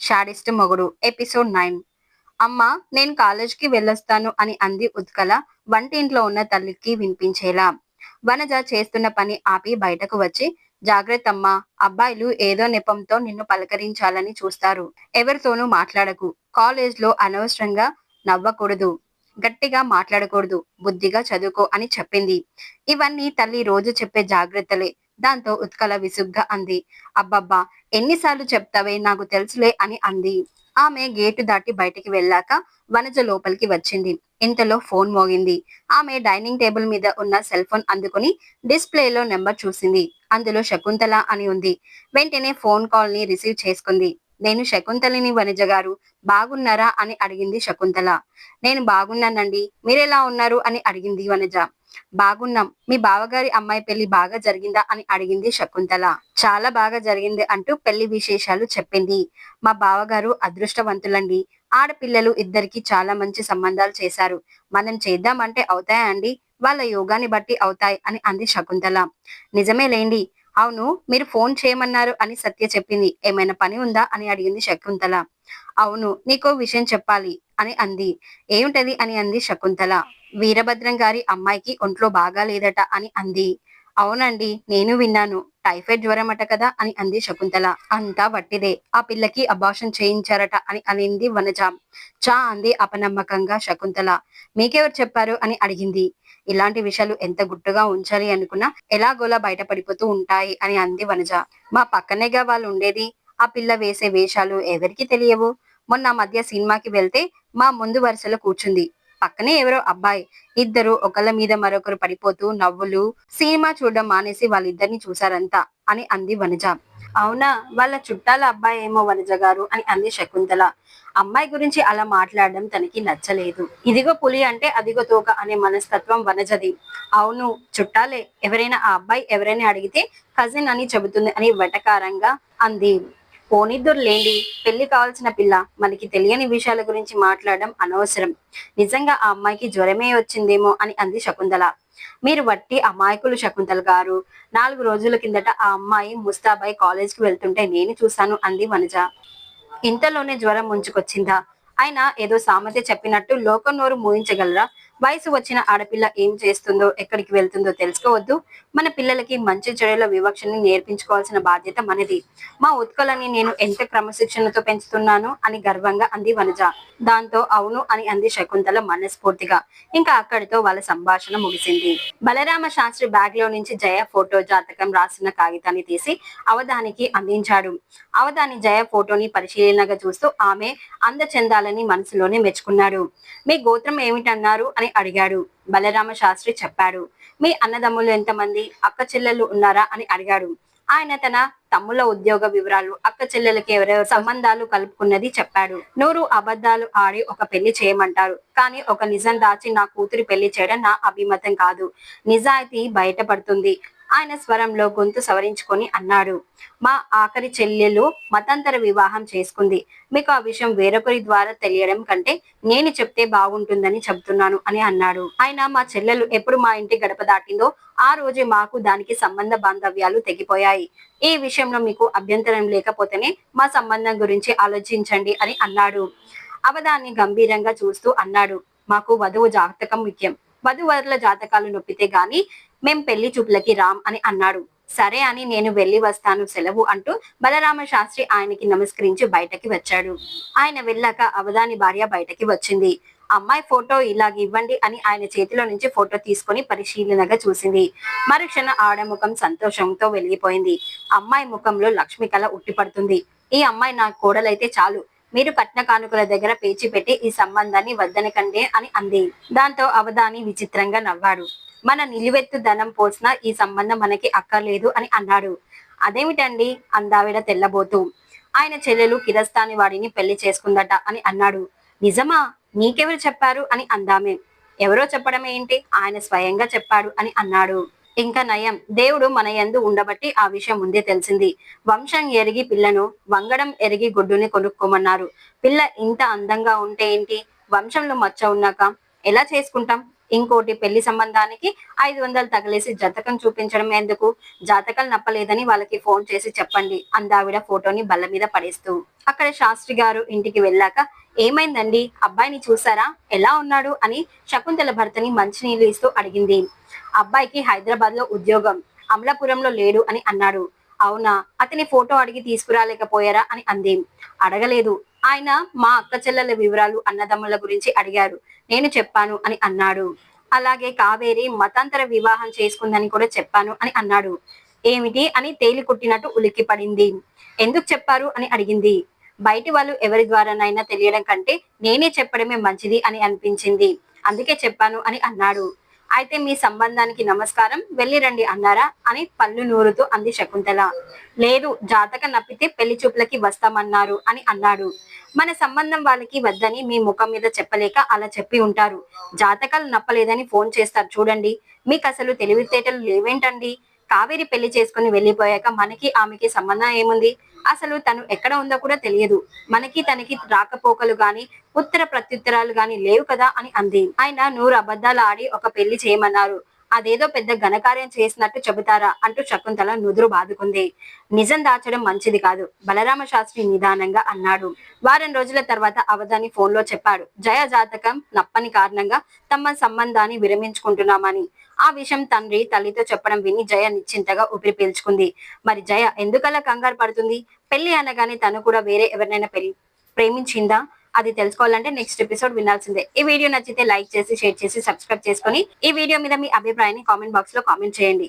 Sadist మొగుడు episode 9. అమ్మ, నేను కాలేజ్కి వెళ్ళొస్తాను అని అంది ఉత్కల వంటింట్లో ఉన్న తల్లికి వినిపించేలా. వనజ చేస్తున్న పని ఆపి బయటకు వచ్చి, జాగ్రత్తమ్మా, అబ్బాయిలు ఏదో నెపంతో నిన్ను పలకరించాలని చూస్తారు. ఎవరితోనూ మాట్లాడకు. కాలేజ్లో అనవసరంగా నవ్వకూడదు, గట్టిగా మాట్లాడకూడదు, బుద్ధిగా చదువుకో అని చెప్పింది. ఇవన్నీ తల్లి రోజు చెప్పే జాగ్రత్తలే. దాంతో ఉత్కల విసుగ్గా అంది. అబ్బబ్బా, ఎన్నిసార్లు చెప్తావే, నాకు తెలుసులే అని అంది. ఆమె గేటు దాటి బయటికి వెళ్ళాక వనజ లోపలికి వచ్చింది. ఇంతలో ఫోన్ మోగింది. ఆమె డైనింగ్ టేబుల్ మీద ఉన్న సెల్ ఫోన్ అందుకుని డిస్ప్లేలో నెంబర్ చూసింది. అందులో శకుంతల అని ఉంది. వెంటనే ఫోన్ కాల్ ని రిసీవ్ చేసుకుంది. నేను శకుంతలని, వనజ గారు బాగున్నారా అని అడిగింది శకుంతల. నేను బాగున్నానండి, మీరెలా ఉన్నారు అని అడిగింది వనజ. బాగున్నాం. మీ బావగారి అమ్మాయి పెళ్లి బాగా జరిగిందా అని అడిగింది శకుంతల. చాలా బాగా జరిగింది అంటూ పెళ్లి విశేషాలు చెప్పింది. మా బావగారు అదృష్టవంతులండి. ఆడపిల్లలు ఇద్దరికి చాలా మంచి సంబంధాలు చేశారు. మనం చేద్దామంటే అవుతాయా అండి? వాళ్ళ యోగాన్ని బట్టి అవుతాయి అని అంది శకుంతల. నిజమేలేండి. అవును, మీరు ఫోన్ చేయమన్నారు అని సత్య చెప్పింది. ఏమైనా పని ఉందా అని అడిగింది శకుంతల. అవును, నీకో విషయం చెప్పాలి అని అంది. ఏమిటది అని అంది శకుంతల. వీరభద్రం గారి అమ్మాయికి ఒంట్లో బాగా లేదట అని అంది. అవునండి, నేను విన్నాను. టైఫాయిడ్ జ్వరమట కదా అని అంది శకుంతల. అంతా వట్టిదే. ఆ పిల్లకి అబార్షన్ చేయించారట అని అనింది వనజ. చా అంది అపనమ్మకంగా శకుంతల. మీకెవరు చెప్పారు అని అడిగింది. ఇలాంటి విషయాలు ఎంత గుట్టుగా ఉంచాలి అనుకున్నా ఎలాగోలా బయటపడిపోతూ ఉంటాయి అని అంది వనజ. మా పక్కనేగా వాళ్ళు ఉండేది. ఆ పిల్ల వేసే వేషాలు ఎవరికి తెలియవు. మొన్న మధ్య సినిమాకి వెళ్తే మా ముందు వరుసలో కూర్చుంది. పక్కనే ఎవరో అబ్బాయి. ఇద్దరు ఒకళ్ళ మీద మరొకరు పడిపోతూ నవ్వులు. సినిమా చూడడం మానేసి వాళ్ళిద్దరిని చూసారంతా అని అంది వనజ. అవునా, వాళ్ళ చుట్టాల అబ్బాయి ఏమో వనజ గారు అని అంది శకుంతల. అమ్మాయి గురించి అలా మాట్లాడడం తనకి నచ్చలేదు. ఇదిగో పులి అంటే అదిగో తోక అనే మనస్తత్వం వనజది. అవును, చుట్టాలే. ఎవరైనా ఆ అబ్బాయి ఎవరైనా అడిగితే కజిన్ అని చెబుతుంది అని వెటకారంగా అంది. పోనిద్దురులేండి, పెళ్లి కావాల్సిన పిల్ల. మనకి తెలియని విషయాల గురించి మాట్లాడడం అనవసరం. నిజంగా ఆ అమ్మాయికి జ్వరమే వచ్చిందేమో అని అంది శకుంతల. మీరు వట్టి అమాయకులు శకుంతల గారు. 4 రోజుల కిందట ఆ అమ్మాయి ముస్తాబాయ్ కాలేజ్కి వెళ్తుంటే నేను చూశాను అంది వనజ. ఇంతలోనే జ్వరం ముంచుకొచ్చిందా? ఆయన ఏదో సామెత చెప్పినట్టు లోకం నోరు మూయించగలరా? వయసు వచ్చిన ఆడపిల్ల ఏం చేస్తుందో, ఎక్కడికి వెళ్తుందో తెలుసుకోవద్దు? మన పిల్లలకి మంచి చెడుల వివక్షని నేర్పించుకోవాల్సిన బాధ్యత మనది. మా ఉత్కలని నేను ఎంత క్రమశిక్షణతో పెంచుతున్నాను అని గర్వంగా అంది వనజ. దాంతో అవును అని అంది శకుంతల మనస్ఫూర్తిగా. ఇంకా అక్కడితో వాళ్ళ సంభాషణ ముగిసింది. బలరామ శాస్త్రి బ్యాగ్ లో నుంచి జయ ఫోటో, జాతకం రాసిన కాగితాన్ని తీసి అవధానికి అందించాడు. అవధాని జయ ఫోటోని పరిశీలనగా చూస్తూ ఆమె అందచందాలని మనసులోనే మెచ్చుకున్నాడు. మీ గోత్రం ఏమిటన్నారు అని అడిగాడు. బలరామ శాస్త్రి చెప్పాడు. మీ అన్నదమ్ములు ఎంతమంది, అక్క చెల్లెళ్ళు ఉన్నారా అని అడిగాడు. ఆయన తన తమ్ముల ఉద్యోగ వివరాలు, అక్క చెల్లెలకి ఎవరెవరు సంబంధాలు కలుపుకున్నది చెప్పాడు. 100 అబద్ధాలు ఆడి ఒక పెళ్లి చేయమంటారు, కానీ ఒక నిజం దాచి నా కూతురి పెళ్లి చేయడం నా అభిమతం కాదు. నిజాయితీ బయటపడుతుంది. ఆయన స్వరంలో గొంతు సవరించుకొని అన్నాడు. మా ఆఖరి చెల్లెలు మతాంతర వివాహం చేసుకుంది. మీకు ఆ విషయం వేరొకరి ద్వారా తెలియడం కంటే నేను చెప్తే బాగుంటుందని చెబుతున్నాను అని అన్నాడు. ఆయన మా చెల్లెలు ఎప్పుడు మా ఇంటి గడప దాటిందో ఆ రోజే మాకు దానికి సంబంధ బాంధవ్యాలు తెగిపోయాయి. ఈ విషయంలో మీకు అభ్యంతరం లేకపోతేనే మా సంబంధం గురించి ఆలోచించండి అని అన్నాడు. అవధాన్ని గంభీరంగా చూస్తూ అన్నాడు. మాకు వధువు జాతకం ముఖ్యం. వధువరుల జాతకాలు నొప్పితే గాని మేం పెళ్లి చూపులకి రాం అని అన్నాడు. సరే అని నేను వెళ్ళి వస్తాను, సెలవు అంటూ బలరామ శాస్త్రి ఆయనకి నమస్కరించి బయటకి వచ్చాడు. ఆయన వెళ్ళాక అవధాని భార్య బయటకి వచ్చింది. అమ్మాయి ఫోటో ఇలాగ ఇవ్వండి అని ఆయన చేతిలో నుంచి ఫోటో తీసుకొని పరిశీలనగా చూసింది. మరుక్షణ ఆడ ముఖం సంతోషంతో వెలిగిపోయింది. అమ్మాయి ముఖంలో లక్ష్మి కళ ఉట్టిపడుతుంది. ఈ అమ్మాయి నా కోడలైతే చాలు. మీరు కట్న కానుకల దగ్గర పేచి పెట్టి ఈ సంబంధాన్ని వద్దనకండి అని అంది. దాంతో అవధాని విచిత్రంగా నవ్వాడు. మన నిలువెత్తు ధనం పోసిన ఈ సంబంధం మనకి అక్కర్లేదు అని అన్నాడు. అదేమిటండి అందావిడ తెల్లబోతూ. ఆయన చెల్లెలు కిరస్తాని వాడిని పెళ్లి చేసుకుందట అని అన్నాడు. నిజమా? నీకెవరు చెప్పారు అని అందామే. ఎవరో చెప్పడం ఏంటి, ఆయన స్వయంగా చెప్పాడు అని అన్నాడు. ఇంకా నయం, దేవుడు మన యందు ఉండబట్టి ఆ విషయం ముందే తెలిసింది. వంశం ఎరిగి పిల్లను, వంగడం ఎరిగి గుడ్డుని కొనుక్కోమన్నారు. పిల్ల ఇంత అందంగా ఉంటే ఏంటి, వంశంలో మచ్చ ఉన్నాక ఎలా చేసుకుంటాం? ఇంకోటి పెళ్లి సంబంధానికి 500 తగిలేసి జాతకం చూపించడం ఎందుకు? జాతకాలు నప్పలేదని వాళ్ళకి ఫోన్ చేసి చెప్పండి అందావిడ ఫోటోని బల్ల మీద పడేస్తూ. అక్కడ శాస్త్రి గారు ఇంటికి వెళ్ళాక ఏమైందండి, అబ్బాయిని చూసారా, ఎలా ఉన్నాడు అని శకుంతల భర్తని మంచినీళ్ళు ఇస్తూ అడిగింది. అబ్బాయికి హైదరాబాద్ లో ఉద్యోగం, అమలాపురంలో లేడు అని అన్నాడు. అవునా, అతని ఫోటో అడిగి తీసుకురాలేకపోయారా అని అంది. అడగలేదు, ఆయన మా అక్క చెల్లెల వివరాలు అన్నదమ్ముల గురించి అడిగారు, నేను చెప్పాను అని అన్నాడు. అలాగే కావేరి మతాంతర వివాహం చేసుకుందని కూడా చెప్పాను అని అన్నాడు. ఏమిటి అని తేలి కుట్టినట్టు ఉలిక్కి పడింది. ఎందుకు చెప్పారు అని అడిగింది. బయటి వాళ్ళు ఎవరి ద్వారానైనా తెలియడం కంటే నేనే చెప్పడమే మంచిది అని అనిపించింది, అందుకే చెప్పాను అని అన్నాడు. అయితే మీ సంబంధానికి నమస్కారం, వెళ్ళి రండి అన్నారా అని పళ్ళు నూరుతూ అంది శకుంతల. లేదు, జాతకం నప్పితే పెళ్లి చూపులకి వస్తామన్నారు అని అన్నాడు. మన సంబంధం వాళ్ళకి వద్దని మీ ముఖం మీద చెప్పలేక అలా చెప్పి ఉంటారు. జాతకాలు నప్పలేదని ఫోన్ చేస్తారు చూడండి, మీకు అసలు తెలివితేటలు లేవేంటండి? కావేరి పెళ్లి చేసుకుని వెళ్ళిపోయాక మనకి ఆమెకి సంబంధం ఏముంది? అసలు తను ఎక్కడ ఉందో కూడా తెలియదు. మనకి తనకి రాకపోకలు గాని ఉత్తర ప్రత్యుత్తరాలు గాని లేవు కదా అని అంది. ఆయన 100 అబద్ధాలు ఆడి ఒక పెళ్లి చేయమన్నారు, అదేదో పెద్ద ఘనకార్యం చేసినట్టు చెబుతారా అంటూ శకుంతల నుదురు బాదుకుంది. నిజం దాచడం మంచిది కాదు, బలరామ శాస్త్రి నిదానంగా అన్నాడు. వారం రోజుల తర్వాత అవధాని ఫోన్ లో చెప్పాడు, జయ జాతకం నప్పని కారణంగా తమ సంబంధాన్ని విరమించుకుంటున్నామని. ఆ విషయం తండ్రి తల్లితో చెప్పడం విని జయ నిశ్చింతగా ఊపిరి పీల్చుకుంది. మరి జయ ఎందుకలా కంగారు పడుతుంది? పెళ్లి అనగానే తను కూడా వేరే ఎవరినైనా ప్రేమించిందా? అది తెలుసుకోవాలంటే నెక్స్ట్ ఎపిసోడ్ వినాల్సిందే. ఈ వీడియో నచ్చితే లైక్ చేసి, షేర్ చేసి, సబ్స్క్రైబ్ చేసుకొని ఈ వీడియో మీద మీ అభిప్రాయాన్ని కామెంట్ బాక్స్ లో కామెంట్ చేయండి.